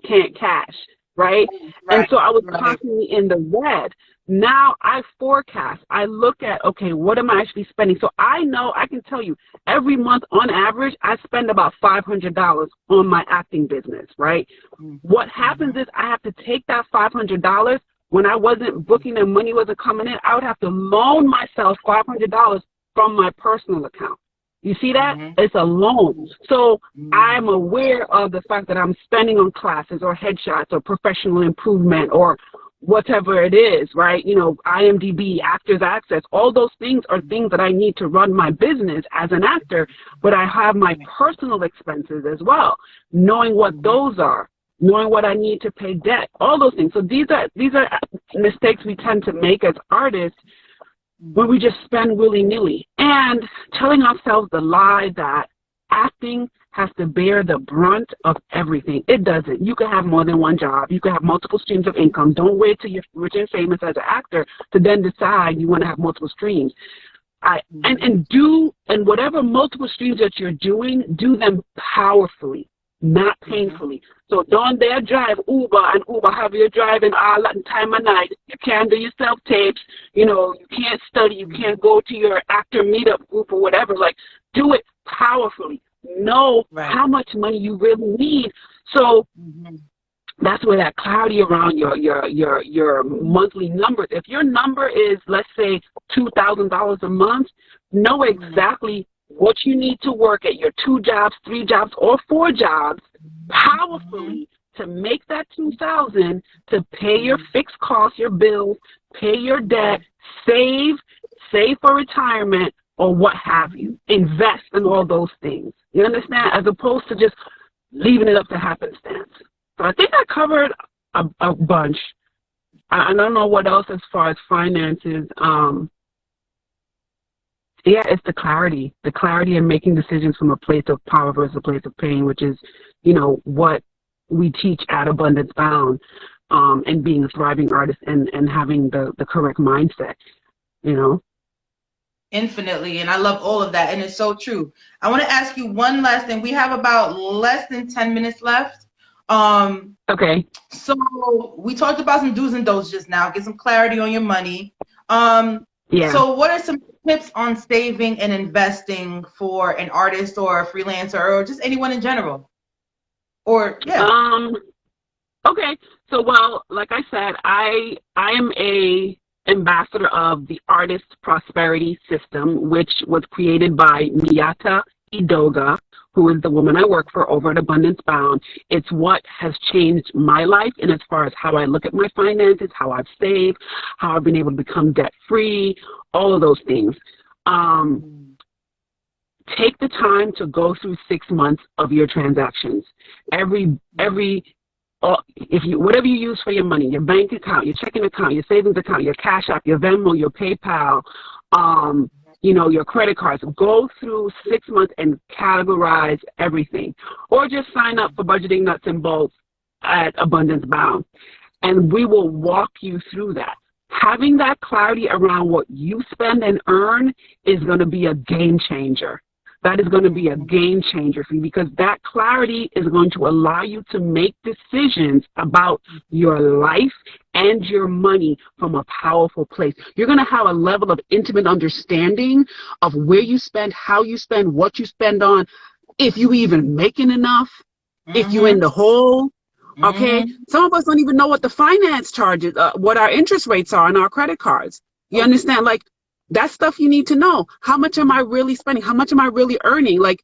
can't cash, right? And so I was constantly in the red. Now I forecast. I look at, okay, what am I actually spending? So I know, I can tell you, every month on average, I spend about $500 on my acting business, right? Mm-hmm. What happens is I have to take that $500. When I wasn't booking and money wasn't coming in, I would have to loan myself $500 from my personal account. You see that? Mm-hmm. It's a loan. So I'm aware of the fact that I'm spending on classes or headshots or professional improvement or whatever it is, right? IMDb, Actors Access, all those things are things that I need to run my business as an actor, but I have my personal expenses as well, knowing what those are, knowing what I need to pay debt, all those things. So these are mistakes we tend to make as artists when we just spend willy-nilly and telling ourselves the lie that acting has to bear the brunt of everything. It doesn't. You can have more than one job. You can have multiple streams of income. Don't wait till you're rich and famous as an actor to then decide you want to have multiple streams. And whatever multiple streams that you're doing, do them powerfully, not painfully. So don't dare drive Uber and Uber have you driving all that time of night. You can't do your self-tapes. You can't study. You can't go to your actor meetup group or whatever. Like, do it powerfully. Know how much money you really need. So that's where that clarity around your monthly numbers. If your number is, let's say, $2,000 a month, know exactly what you need to work at your 2 jobs, 3 jobs, or 4 jobs powerfully to make that $2,000 to pay your fixed costs, your bills, pay your debt, save for retirement, or what have you. Invest in all those things. You understand? As opposed to just leaving it up to happenstance. So I think I covered a bunch. I don't know what else as far as finances. It's the clarity in making decisions from a place of power versus a place of pain, which is, what we teach at Abundance Bound, and being a thriving artist and having the correct mindset, Infinitely. And I love all of that. And it's so true. I want to ask you one last thing. We have about less than 10 minutes left. Okay. So we talked about some do's and don'ts just now. Get some clarity on your money. So what are some tips on saving and investing for an artist or a freelancer or just anyone in general? Okay. So, well, like I said, I am a ambassador of the Artist Prosperity System, which was created by Miyata Doga, who is the woman I work for over at Abundance Bound. It's what has changed my life, and as far as how I look at my finances, how I've saved, how I've been able to become debt-free, all of those things. Take the time to go through 6 months of your transactions. If you, whatever you use for your money, your bank account, your checking account, your savings account, your Cash App, your Venmo, your PayPal, your credit cards, go through 6 months and categorize everything. Or just sign up for Budgeting Nuts and Bolts at Abundance Bound, and we will walk you through that. Having that clarity around what you spend and earn is going to be a game changer. That is going to be a game changer for you, because that clarity is going to allow you to make decisions about your life and your money from a powerful place. You're going to have a level of intimate understanding of where you spend, how you spend, what you spend on, if you even making enough, if you're in the hole. Okay, some of us don't even know what the finance charges, what our interest rates are on our credit cards. You understand? Like, that's stuff you need to know. How much am I really spending? How much am I really earning? Like,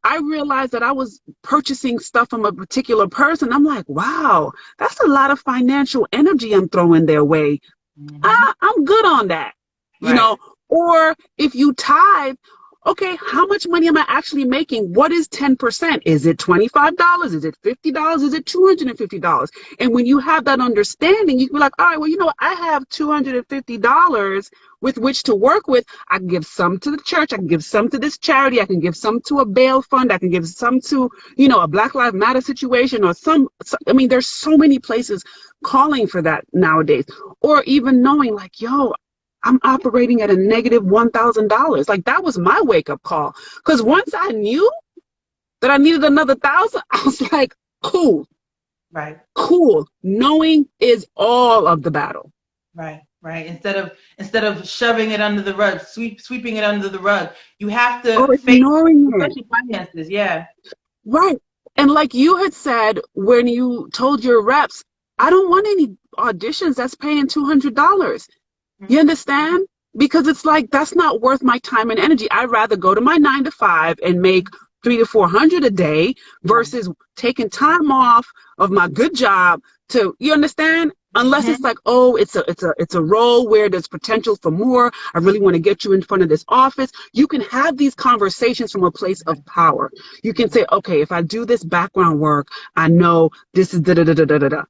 I realized that I was purchasing stuff from a particular person. I'm like, wow, that's a lot of financial energy I'm throwing their way. I'm good on that, you know. Or if you tithe, okay, how much money am I actually making? What is 10%? Is it $25? Is it $50? Is it $250? And when you have that understanding, you can be like, all right, well, you know what? I have $250 with which to work with. I can give some to the church. I can give some to this charity. I can give some to a bail fund. I can give some to, a Black Lives Matter situation, or there's so many places calling for that nowadays. Or even knowing like, I'm operating at a negative $1,000. Like, that was my wake up call. Because once I knew that I needed another 1,000, I was like, cool. Right. Cool. Knowing is all of the battle. Right. Instead of shoving it under the rug, sweeping it under the rug, you have to ignoring it. Finances. Yeah. Right. And like you had said when you told your reps, I don't want any auditions that's paying $200. You understand? Because it's like, that's not worth my time and energy. I'd rather go to my 9-to-5 and make $300 to $400 a day versus taking time off of my good job to, you understand? Unless it's like, oh, it's a role where there's potential for more. I really want to get you in front of this office. You can have these conversations from a place of power. You can say, okay, if I do this background work, I know this is da-da-da-da-da-da.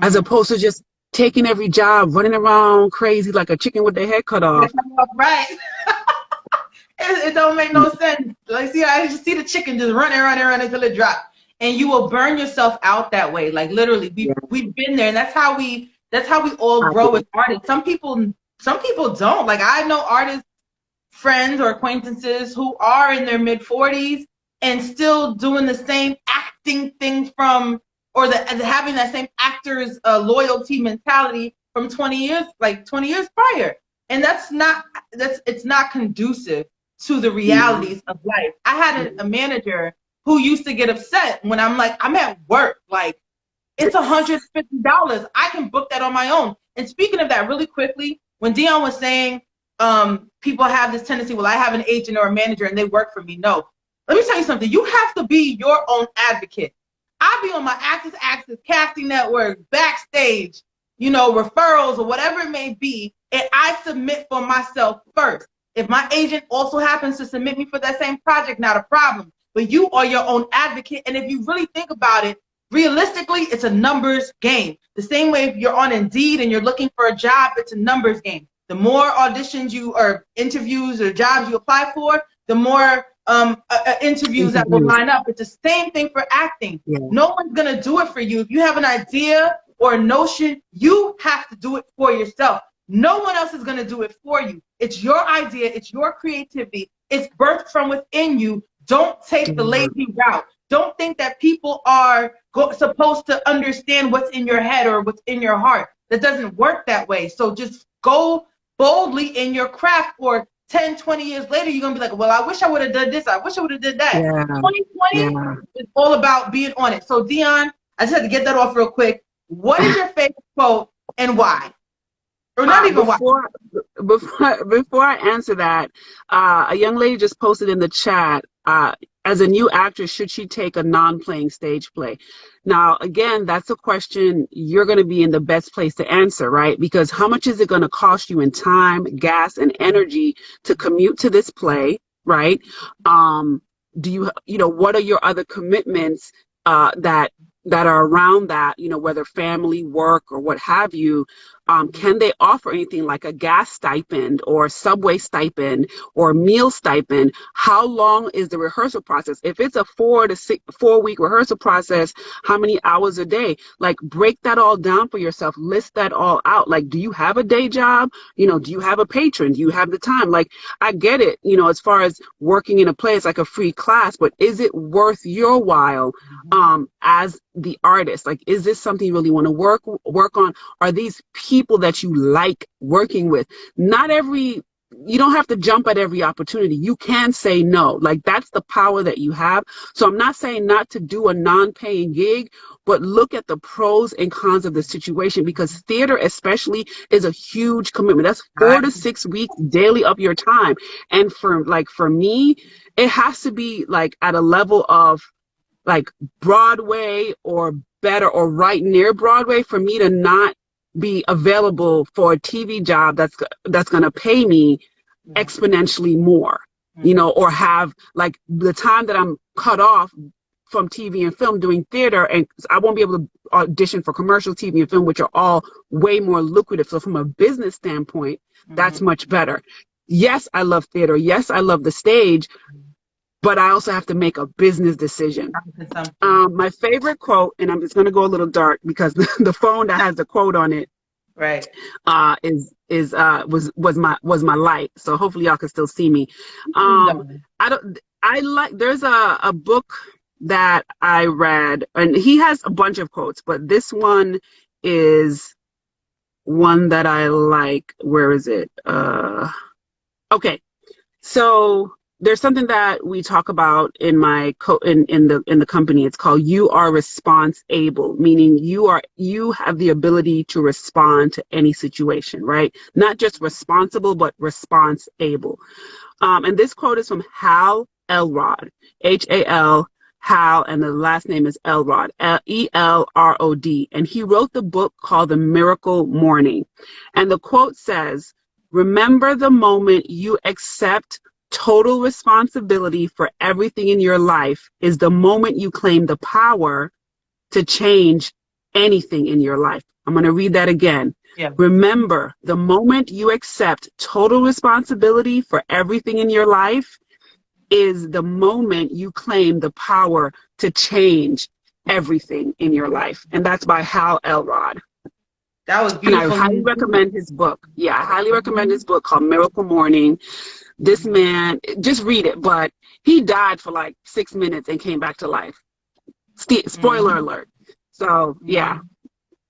As opposed to just taking every job, running around crazy like a chicken with their head cut off. Right. It don't make no sense. Like, I just see the chicken just running until it drops. And you will burn yourself out that way. Like, literally, we've been there, and that's how we all grow as artists. Some people don't. Like, I know artists, friends or acquaintances who are in their mid-40s and still doing the same acting things having that same actor's loyalty mentality from 20 years prior. And it's not conducive to the realities of life. I had a manager who used to get upset when I'm like, I'm at work, like, it's $150. I can book that on my own. And speaking of that, really quickly, when Dionne was saying people have this tendency, well, I have an agent or a manager and they work for me. No, let me tell you something. You have to be your own advocate. I be on my Access casting network, backstage, referrals or whatever it may be, and I submit for myself first. If my agent also happens to submit me for that same project, not a problem. But you are your own advocate, and if you really think about it, realistically, it's a numbers game. The same way if you're on Indeed and you're looking for a job, it's a numbers game. The more auditions or interviews or jobs you apply for, the more interviews that will line up. It's the same thing for acting. No one's going to do it for you. If you have an idea or a notion, you have to do it for yourself. No one else is going to do it for you. It's your idea. It's your creativity. It's birthed from within you. Don't take the lazy route. Don't think that people are supposed to understand what's in your head or what's in your heart. That doesn't work that way. So just go boldly in your craft, or 10, 20 years later, you're going to be like, well, I wish I would have done this. I wish I would have did that. 2020 is all about being on it. So Dionne, I just had to get that off real quick. What is your favorite quote and why? Or not even why. Before I answer that, a young lady just posted in the chat, as a new actress, should she take a non-playing stage play? Now, again, that's a question you're going to be in the best place to answer, right? Because how much is it going to cost you in time, gas, and energy to commute to this play, right? Do what are your other commitments that are around that, whether family, work, or what have you? Can they offer anything like a gas stipend or subway stipend or meal stipend? How long is the rehearsal process? If it's a 4 week rehearsal process, how many hours a day? Like, break that all down for yourself. List that all out. Like, do you have a day job? Do you have a patron? Do you have the time? Like, I get it, as far as working in a play, it's like a free class, but is it worth your while as the artist? Like, is this something you really want to work on? Are these people that you like working with? You don't have to jump at every opportunity. You can say no. Like, that's the power that you have. So I'm not saying not to do a non-paying gig, but look at the pros and cons of the situation, because theater especially is a huge commitment. That's 4 to 6 weeks daily of your time. And for me, it has to be like at a level of like Broadway or better, or right near Broadway, for me to not be available for a TV job that's going to pay me exponentially more, or have like the time that I'm cut off from TV and film doing theater, and I won't be able to audition for commercial TV and film, which are all way more lucrative. So from a business standpoint, that's much better. Yes, I love theater. Yes, I love the stage, but I also have to make a business decision. My favorite quote, and I'm just going to go a little dark because the phone that has the quote on it, right, was my light. So hopefully y'all can still see me. There's a book that I read, and he has a bunch of quotes, but this one is one that I like. Where is it? Okay, so there's something that we talk about in the company. It's called "You Are Response Able," meaning you have the ability to respond to any situation, right? Not just responsible, but response able. And this quote is from Hal Elrod, Hal, and the last name is Elrod, Elrod. And he wrote the book called The Miracle Morning. And the quote says, "Remember the moment you accept total responsibility for everything in your life is the moment you claim the power to change anything in your life." I'm going to read that again. Yeah. Remember, the moment you accept total responsibility for everything in your life is the moment you claim the power to change everything in your life. And that's by Hal Elrod. That was beautiful. And I highly recommend his book. Yeah, I highly recommend his book called Miracle Morning. This man, just read it, but he died for like 6 minutes and came back to life. Spoiler alert. So yeah,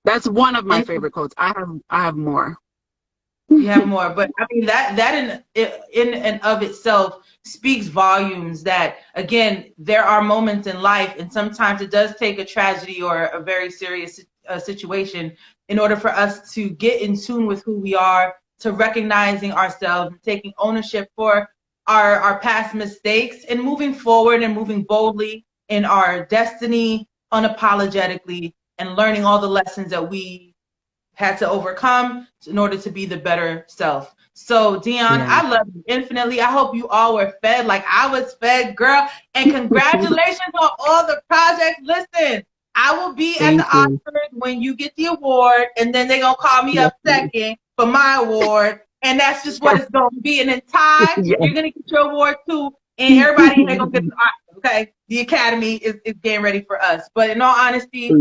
that's one of my favorite quotes. I have more. You have more, but I mean that in and of itself speaks volumes. That again, there are moments in life, and sometimes it does take a tragedy or a very serious situation in order for us to get in tune with who we are, to recognizing ourselves, and taking ownership for our past mistakes, and moving forward and moving boldly in our destiny unapologetically, and learning all the lessons that we had to overcome in order to be the better self. So Dionne, I love you infinitely. I hope you all were fed like I was fed, girl. And congratulations on all the projects. Listen, I will be at the Oscars when you get the award, and then they're going to call me up second for my award. And that's just what it's going to be. And then Ty, you're going to get your award too. And everybody ain't going to get the Oscar, okay? The Academy is getting ready for us. But in all honesty,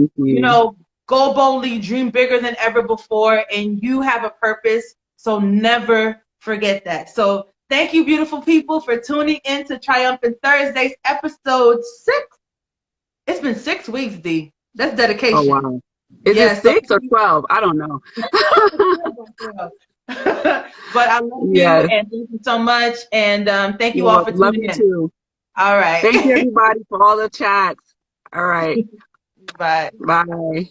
go boldly, dream bigger than ever before, and you have a purpose, so never forget that. So thank you, beautiful people, for tuning in to Triumphant Thursdays, episode 6. It's been 6 weeks, D. That's dedication. Oh, wow. Is it 6 or 12? I don't know. But I love you, and thank you so much, and thank you all for tuning in. Love you too. All right. Thank you, everybody, for all the chats. All right. Bye. Bye.